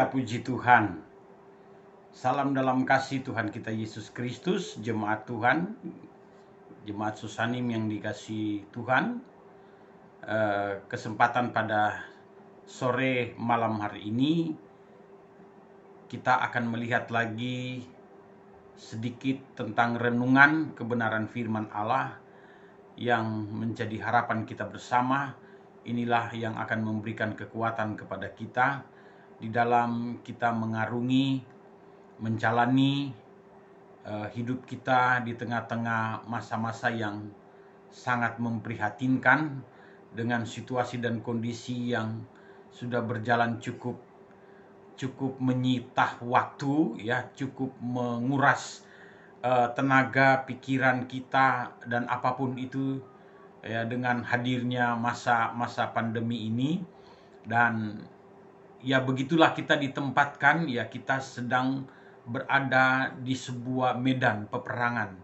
Haleluya, puji Tuhan. Salam dalam kasih Tuhan kita Yesus Kristus, jemaat Tuhan, jemaat Susanim yang dikasihi Tuhan. Kesempatan pada sore malam hari ini kita akan melihat lagi sedikit tentang renungan kebenaran firman Allah yang menjadi harapan kita bersama. Inilah yang akan memberikan kekuatan kepada kita di dalam kita mengarungi, menjalani hidup kita di tengah-tengah masa-masa yang sangat memprihatinkan dengan situasi dan kondisi yang sudah berjalan cukup menyita waktu, ya, cukup menguras tenaga, pikiran kita dan apapun itu, ya, dengan hadirnya masa pandemi ini. Dan ya begitulah kita ditempatkan, ya, kita sedang berada di sebuah medan peperangan.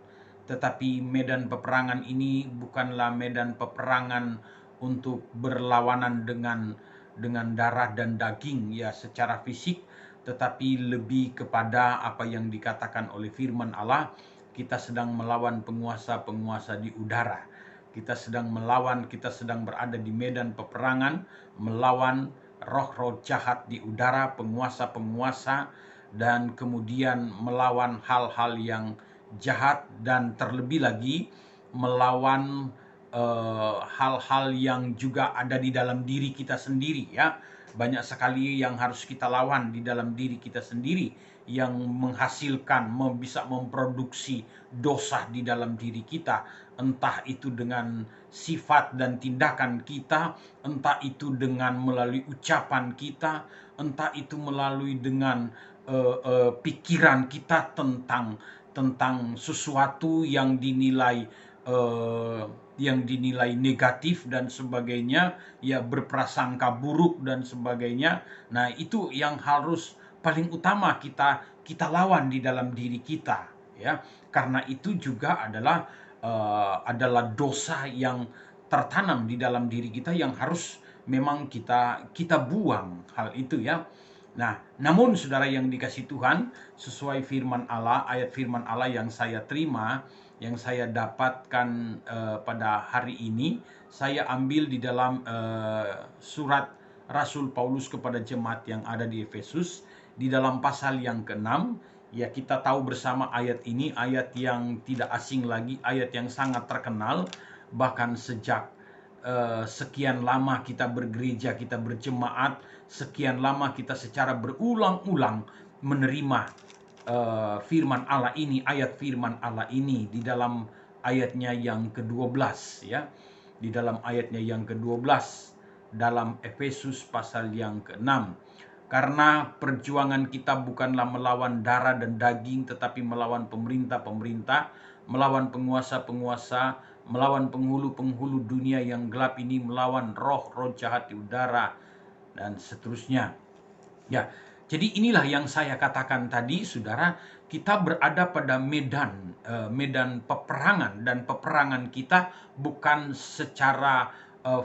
Tetapi medan peperangan ini bukanlah medan peperangan untuk berlawanan dengan darah dan daging, ya, secara fisik, tetapi lebih kepada apa yang dikatakan oleh firman Allah. Kita sedang melawan penguasa-penguasa di udara. Kita sedang berada di medan peperangan, melawan roh-roh jahat di udara, penguasa-penguasa, dan kemudian melawan hal-hal yang jahat, dan terlebih lagi melawan hal-hal yang juga ada di dalam diri kita sendiri, ya. Banyak sekali yang harus kita lawan di dalam diri kita sendiri yang menghasilkan, bisa memproduksi dosa di dalam diri kita, entah itu dengan sifat dan tindakan kita, entah itu dengan melalui ucapan kita, entah itu melalui dengan pikiran kita tentang sesuatu yang dinilai negatif dan sebagainya, ya, berprasangka buruk dan sebagainya. Nah, itu yang harus paling utama kita lawan di dalam diri kita, ya. Karena itu juga adalah dosa yang tertanam di dalam diri kita yang harus memang kita buang hal itu, ya. Nah, namun saudara yang dikasih Tuhan, sesuai firman Allah, ayat firman Allah yang saya terima, yang saya dapatkan pada hari ini, saya ambil di dalam surat Rasul Paulus kepada jemaat yang ada di Efesus, di dalam pasal yang ke-6. Ya, kita tahu bersama ayat ini, ayat yang tidak asing lagi, ayat yang sangat terkenal, bahkan sejak sekian lama kita bergereja, kita berjemaat, sekian lama kita secara berulang-ulang menerima firman Allah ini, ayat firman Allah ini di dalam ayatnya yang ke-12, ya. Di dalam ayatnya yang ke-12 dalam Efesus pasal yang ke-6. Karena perjuangan kita bukanlah melawan darah dan daging, tetapi melawan pemerintah-pemerintah, melawan penguasa-penguasa, melawan penghulu-penghulu dunia yang gelap ini, melawan roh-roh jahat di udara, dan seterusnya. Ya, jadi inilah yang saya katakan tadi, saudara, kita berada pada medan peperangan, dan peperangan kita bukan secara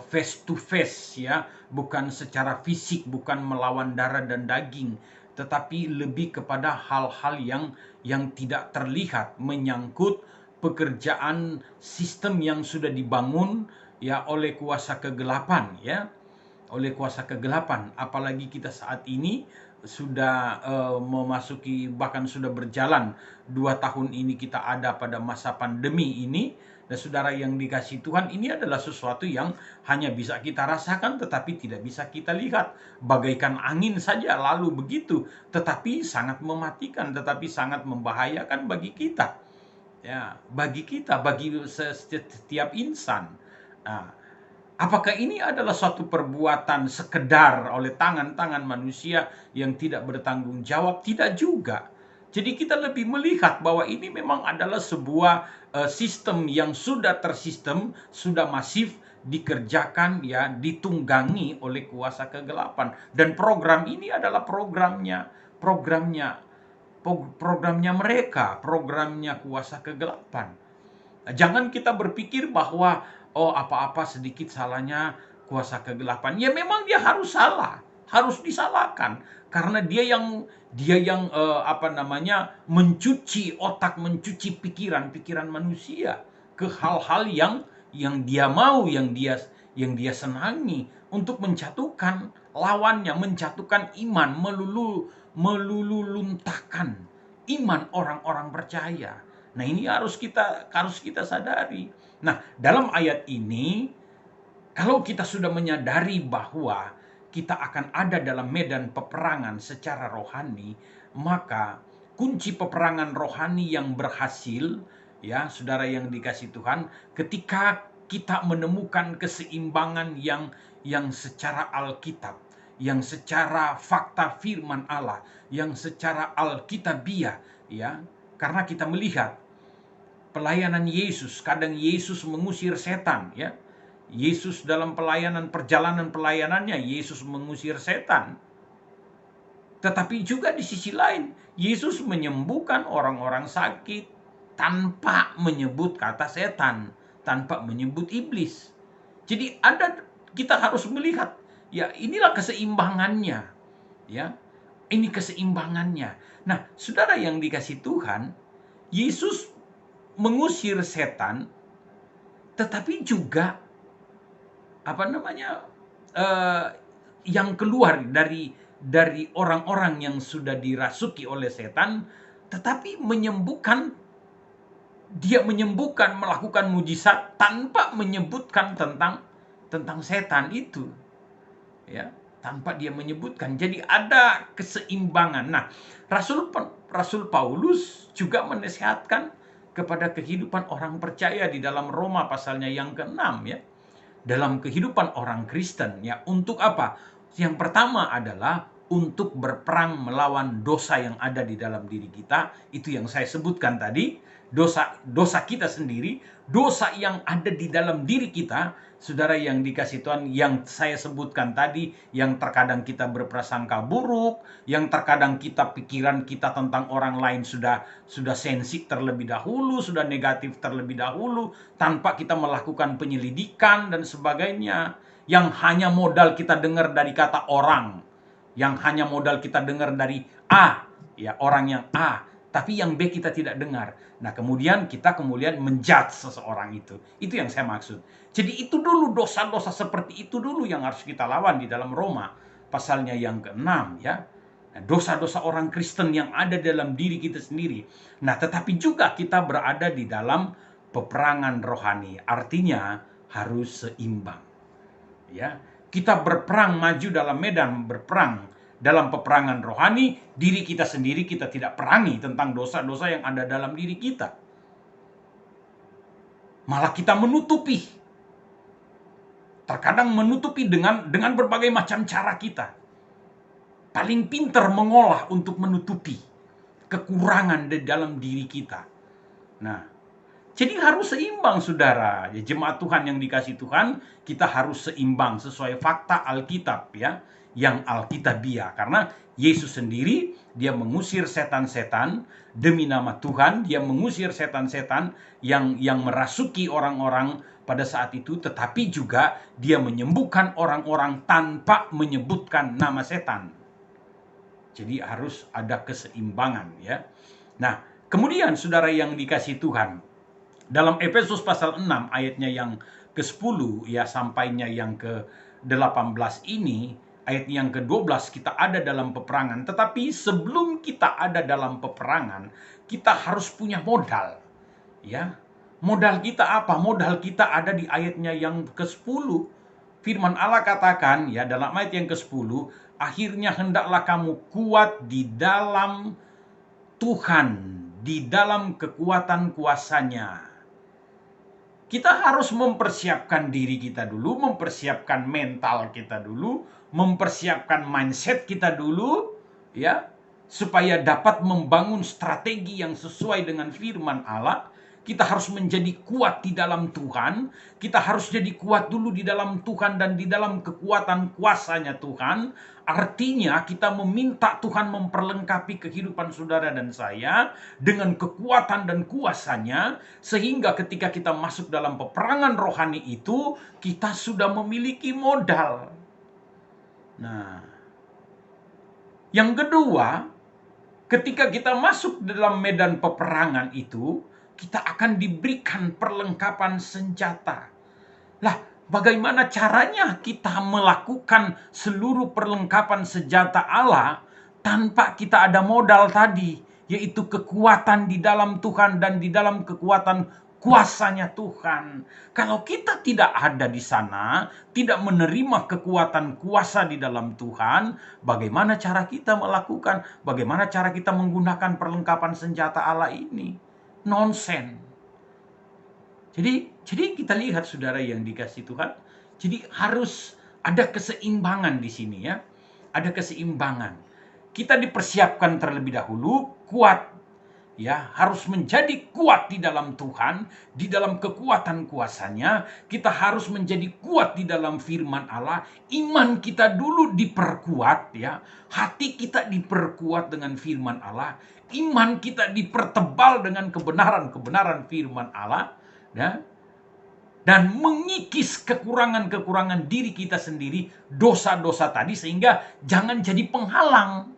face to face, ya, bukan secara fisik, bukan melawan darah dan daging, tetapi lebih kepada hal-hal yang tidak terlihat, menyangkut pekerjaan sistem yang sudah dibangun, ya, oleh kuasa kegelapan, ya, oleh kuasa kegelapan. Apalagi kita saat ini sudah memasuki, bahkan sudah berjalan 2 tahun ini kita ada pada masa pandemi ini. Dan saudara yang dikasih Tuhan, ini adalah sesuatu yang hanya bisa kita rasakan tetapi tidak bisa kita lihat. Bagaikan angin saja lalu begitu, tetapi sangat mematikan, tetapi sangat membahayakan bagi kita, ya, bagi setiap insan. Nah, apakah ini adalah suatu perbuatan sekedar oleh tangan-tangan manusia yang tidak bertanggung jawab? Tidak juga. Jadi kita lebih melihat bahwa ini memang adalah sebuah sistem yang sudah tersistem, sudah masif dikerjakan, ya, ditunggangi oleh kuasa kegelapan. Dan program ini adalah programnya mereka, programnya kuasa kegelapan. Jangan kita berpikir bahwa apa-apa sedikit salahnya kuasa kegelapan. Ya, memang dia harus salah. harus disalahkan karena dia yang mencuci otak, mencuci pikiran manusia ke hal-hal yang dia mau, yang dia senangi untuk menjatuhkan lawannya, menjatuhkan iman, meluluhluntakkan iman orang-orang percaya. Nah, ini harus kita sadari. Nah, dalam ayat ini kalau kita sudah menyadari bahwa kita akan ada dalam medan peperangan secara rohani, maka kunci peperangan rohani yang berhasil, ya, saudara yang dikasih Tuhan, ketika kita menemukan keseimbangan yang secara Alkitab, yang secara fakta firman Allah, yang secara Alkitabiah, ya. Karena kita melihat pelayanan Yesus, kadang Yesus mengusir setan, ya. Yesus dalam perjalanan pelayanannya, Yesus mengusir setan. Tetapi juga di sisi lain, Yesus menyembuhkan orang-orang sakit tanpa menyebut kata setan, tanpa menyebut iblis. Jadi kita harus melihat, ya, inilah keseimbangannya, ya. Ini keseimbangannya. Nah, saudara yang dikasih Tuhan, Yesus mengusir setan, tetapi juga yang keluar dari orang-orang yang sudah dirasuki oleh setan, tetapi dia menyembuhkan, melakukan mujizat tanpa menyebutkan tentang setan itu, ya, tanpa dia menyebutkan. Jadi ada keseimbangan. Nah, Rasul Paulus juga menasihatkan kepada kehidupan orang percaya di dalam Roma pasalnya yang ke-6, ya. Dalam kehidupan orang Kristen, ya, untuk apa? Yang pertama adalah untuk berperang melawan dosa yang ada di dalam diri kita. Itu yang saya sebutkan tadi, dosa kita sendiri, dosa yang ada di dalam diri kita, saudara yang dikasih Tuhan, yang saya sebutkan tadi, yang terkadang kita berprasangka buruk, yang terkadang pikiran kita tentang orang lain sudah sensi terlebih dahulu, sudah negatif terlebih dahulu, tanpa kita melakukan penyelidikan dan sebagainya, yang hanya modal kita dengar dari kata orang, yang hanya modal kita dengar dari A, ya, orang yang A, tapi yang B kita tidak dengar. Nah, kemudian kita menjudge seseorang itu. Itu yang saya maksud. Jadi itu dulu, dosa-dosa seperti itu dulu yang harus kita lawan di dalam Roma pasalnya yang ke-6, ya. Nah, dosa-dosa orang Kristen yang ada dalam diri kita sendiri. Nah, tetapi juga kita berada di dalam peperangan rohani. Artinya harus seimbang. Ya, kita berperang, maju dalam medan berperang dalam peperangan rohani, diri kita sendiri kita tidak perangi tentang dosa-dosa yang ada dalam diri kita. Malah kita menutupi. Terkadang menutupi dengan berbagai macam cara kita. Paling pintar mengolah untuk menutupi kekurangan di dalam diri kita. Nah, jadi harus seimbang, saudara. Ya, jemaat Tuhan yang dikasih Tuhan, kita harus seimbang sesuai fakta Alkitab, ya, yang Alkitabiah. Karena Yesus sendiri, dia mengusir setan-setan demi nama Tuhan. Dia mengusir setan-setan yang merasuki orang-orang pada saat itu. Tetapi juga dia menyembuhkan orang-orang tanpa menyebutkan nama setan. Jadi harus ada keseimbangan, ya. Nah, kemudian saudara yang dikasih Tuhan, dalam Efesus pasal 6 ayatnya yang ke-10, ya, sampainya yang ke-18 ini, ayat yang ke-12 kita ada dalam peperangan. Tetapi sebelum kita ada dalam peperangan, kita harus punya modal, ya. Modal kita apa? Modal kita ada di ayatnya yang ke-10. Firman Allah katakan, ya, dalam ayat yang ke-10, akhirnya hendaklah kamu kuat di dalam Tuhan, di dalam kekuatan kuasanya. Kita harus mempersiapkan diri kita dulu, mempersiapkan mental kita dulu, mempersiapkan mindset kita dulu, ya, supaya dapat membangun strategi yang sesuai dengan firman Allah. Kita harus menjadi kuat di dalam Tuhan. Kita harus jadi kuat dulu di dalam Tuhan dan di dalam kekuatan kuasanya Tuhan. Artinya kita meminta Tuhan memperlengkapi kehidupan saudara dan saya dengan kekuatan dan kuasanya. Sehingga ketika kita masuk dalam peperangan rohani itu, kita sudah memiliki modal. Nah, Yang kedua, ketika kita masuk dalam medan peperangan itu, kita akan diberikan perlengkapan senjata. Lah, bagaimana caranya kita melakukan seluruh perlengkapan senjata Allah tanpa kita ada modal tadi, yaitu kekuatan di dalam Tuhan dan di dalam kekuatan kuasanya Tuhan. Kalau kita tidak ada di sana, tidak menerima kekuatan kuasa di dalam Tuhan, bagaimana cara kita melakukan, bagaimana cara kita menggunakan perlengkapan senjata Allah ini? Nonsen. Jadi kita lihat saudara yang dikasih Tuhan, jadi harus ada keseimbangan di sini ya. Ada keseimbangan. Kita dipersiapkan terlebih dahulu kuat ya, harus menjadi kuat di dalam Tuhan, di dalam kekuatan kuasanya. Kita harus menjadi kuat di dalam firman Allah. Iman kita dulu diperkuat ya, hati kita diperkuat dengan firman Allah, iman kita dipertebal dengan kebenaran-kebenaran firman Allah ya, dan mengikis kekurangan-kekurangan diri kita sendiri, dosa-dosa tadi, sehingga jangan jadi penghalang.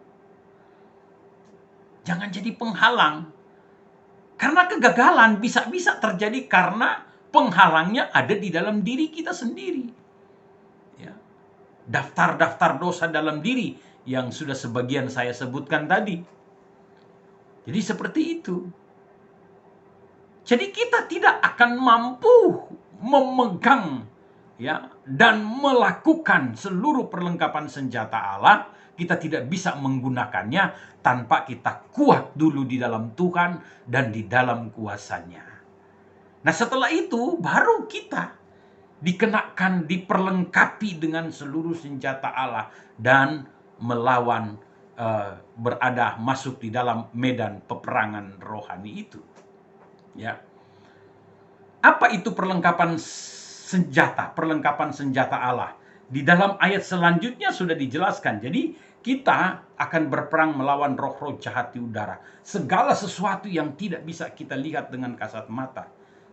Jangan jadi penghalang. Karena kegagalan bisa-bisa terjadi karena penghalangnya ada di dalam diri kita sendiri. Ya. Daftar-daftar dosa dalam diri yang sudah sebagian saya sebutkan tadi. Jadi seperti itu. Jadi kita tidak akan mampu memegang ya dan melakukan seluruh perlengkapan senjata Allah. Kita tidak bisa menggunakannya tanpa kita kuat dulu di dalam Tuhan dan di dalam kuasanya. Nah, setelah itu baru kita dikenakan, diperlengkapi dengan seluruh senjata Allah dan melawan, berada masuk di dalam medan peperangan rohani itu. Ya. Apa itu perlengkapan senjata? Perlengkapan senjata Allah. Di dalam ayat selanjutnya sudah dijelaskan. Jadi kita akan berperang melawan roh-roh jahat di udara. Segala sesuatu yang tidak bisa kita lihat dengan kasat mata,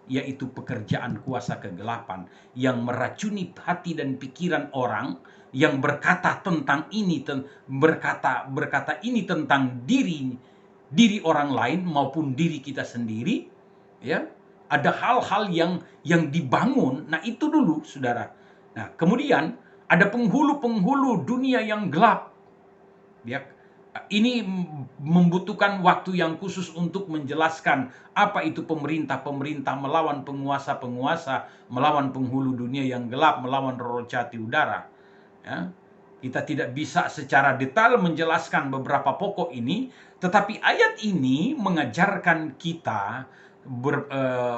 yaitu pekerjaan kuasa kegelapan yang meracuni hati dan pikiran orang, yang berkata tentang ini, berkata ini tentang diri orang lain maupun diri kita sendiri. Ya, ada hal-hal yang dibangun. Nah, itu dulu saudara. Nah, kemudian ada penghulu-penghulu dunia yang gelap. Ya, ini membutuhkan waktu yang khusus untuk menjelaskan apa itu pemerintah melawan penguasa, melawan penghulu dunia yang gelap, melawan roh jahat di udara. Ya, kita tidak bisa secara detail menjelaskan beberapa pokok ini, tetapi ayat ini mengajarkan kita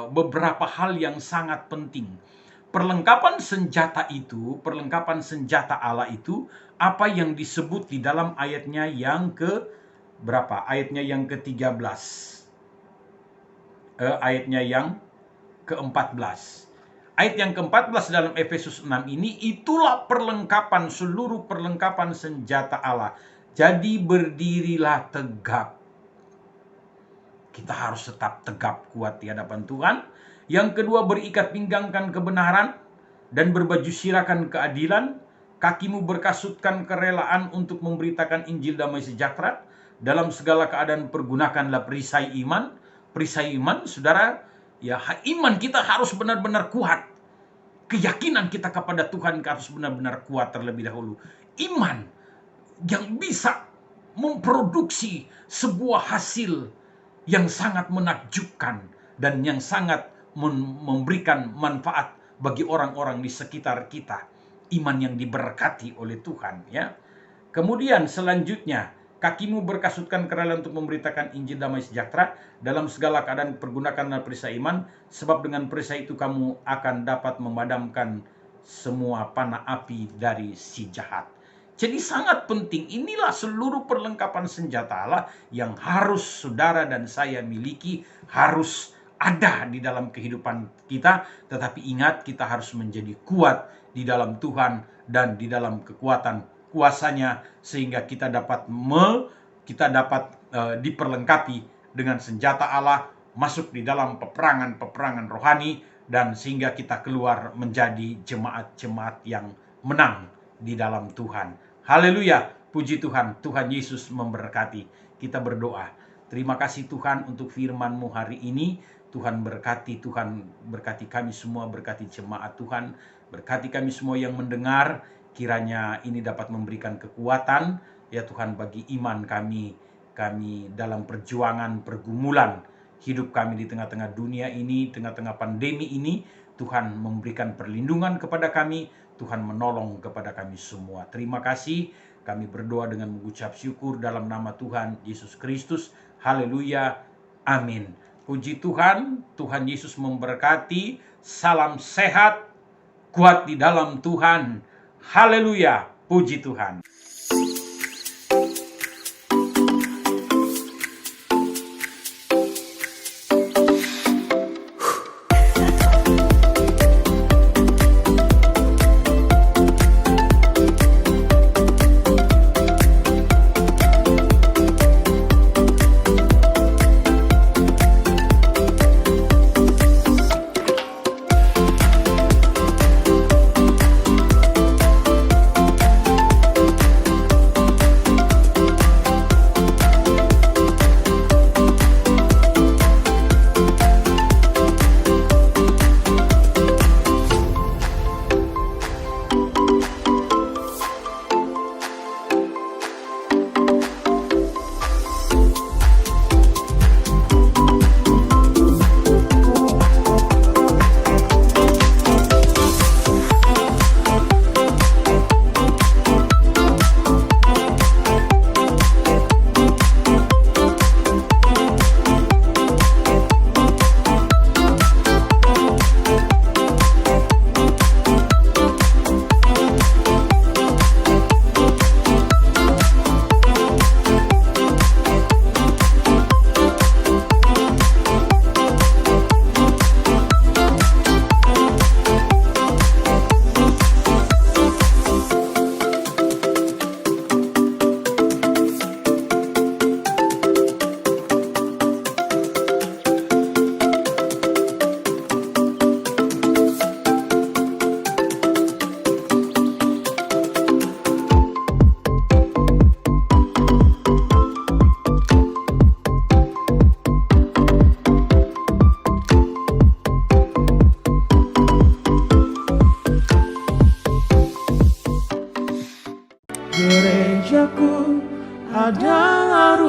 beberapa hal yang sangat penting. Perlengkapan senjata itu, perlengkapan senjata Allah itu, apa yang disebut di dalam ayatnya yang ke berapa? Ayatnya yang ke-13. Ayatnya yang ke-14. Ayat yang ke-14 dalam Efesus 6 ini, itulah perlengkapan, seluruh perlengkapan senjata Allah. Jadi berdirilah tegap. Kita harus tetap tegap kuat di hadapan Tuhan. Yang kedua, berikat pinggangkan kebenaran dan berbaju sirahkan keadilan. Kakimu berkasutkan kerelaan untuk memberitakan Injil damai sejahtera. Dalam segala keadaan pergunakanlah perisai iman. Perisai iman, saudara, ya, iman kita harus benar-benar kuat. Keyakinan kita kepada Tuhan harus benar-benar kuat terlebih dahulu. Iman yang bisa memproduksi sebuah hasil yang sangat menakjubkan dan yang sangat memberikan manfaat bagi orang-orang di sekitar kita. Iman yang diberkati oleh Tuhan, ya. Kemudian selanjutnya, kakimu berkasutkan kerelaan untuk memberitakan Injil damai sejahtera. Dalam segala keadaan pergunakanlah perisai iman, sebab dengan perisai itu kamu akan dapat memadamkan semua panah api dari si jahat. Jadi sangat penting, inilah seluruh perlengkapan senjata Allah yang harus saudara dan saya miliki, harus ada di dalam kehidupan kita. Tetapi ingat, kita harus menjadi kuat di dalam Tuhan dan di dalam kekuatan kuasanya, sehingga kita dapat diperlengkapi dengan senjata Allah, masuk di dalam peperangan rohani, dan sehingga kita keluar menjadi jemaat-jemaat yang menang di dalam Tuhan. Haleluya. Puji Tuhan, Tuhan Yesus memberkati. Kita berdoa. Terima kasih Tuhan untuk firman-Mu hari ini. Tuhan berkati kami semua, berkati jemaat Tuhan, berkati kami semua yang mendengar. Kiranya ini dapat memberikan kekuatan, ya Tuhan, bagi iman kami dalam perjuangan, pergumulan hidup kami di tengah-tengah dunia ini, tengah-tengah pandemi ini. Tuhan memberikan perlindungan kepada kami, Tuhan menolong kepada kami semua. Terima kasih. Kami berdoa dengan mengucap syukur dalam nama Tuhan Yesus Kristus. Haleluya. Amin. Puji Tuhan, Tuhan Yesus memberkati. Salam sehat, kuat di dalam Tuhan. Haleluya. Puji Tuhan. Gerejaku adalah